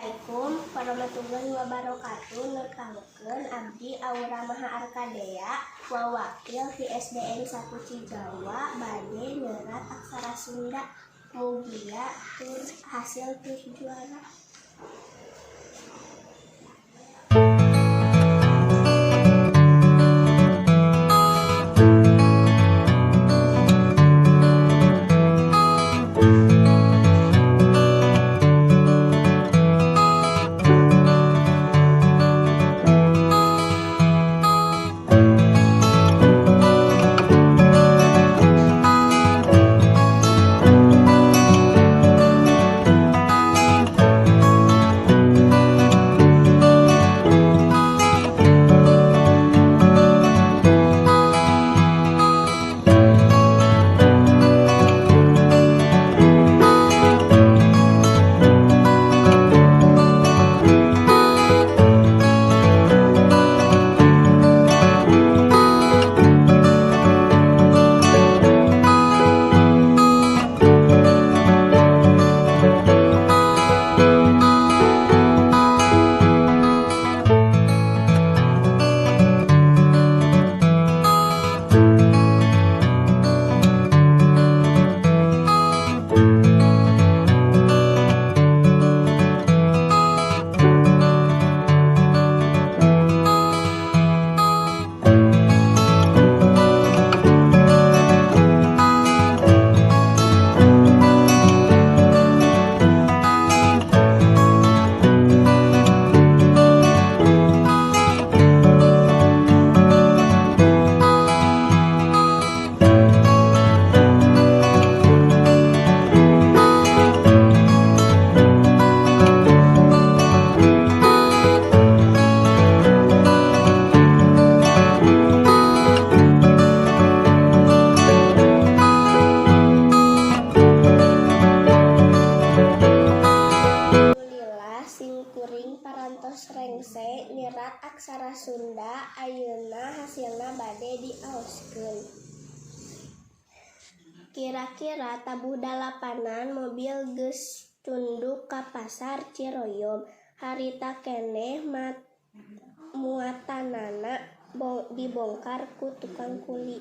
Assalamualaikum warahmatullahi wabarakatuh. Neukangkeun abdi Aura Maha Arkadea wawakil di SDN 1 Cijawa bade nyerat aksara Sunda. Mugia tur hasil tur juara. Kuring parantos rengse nyerat aksara Sunda ayeuna hasilna bade diaoskeun. Kira-kira tabuh dalapanan mobil geus tunduk ka pasar Ciroyom. Harita keneh muatanana dibongkar ku tukang kuli.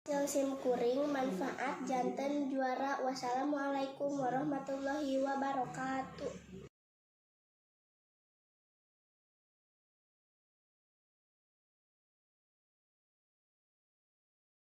Hasil SIM kuring manfaat janten juara. Wassalamualaikum warahmatullahi wabarakatuh.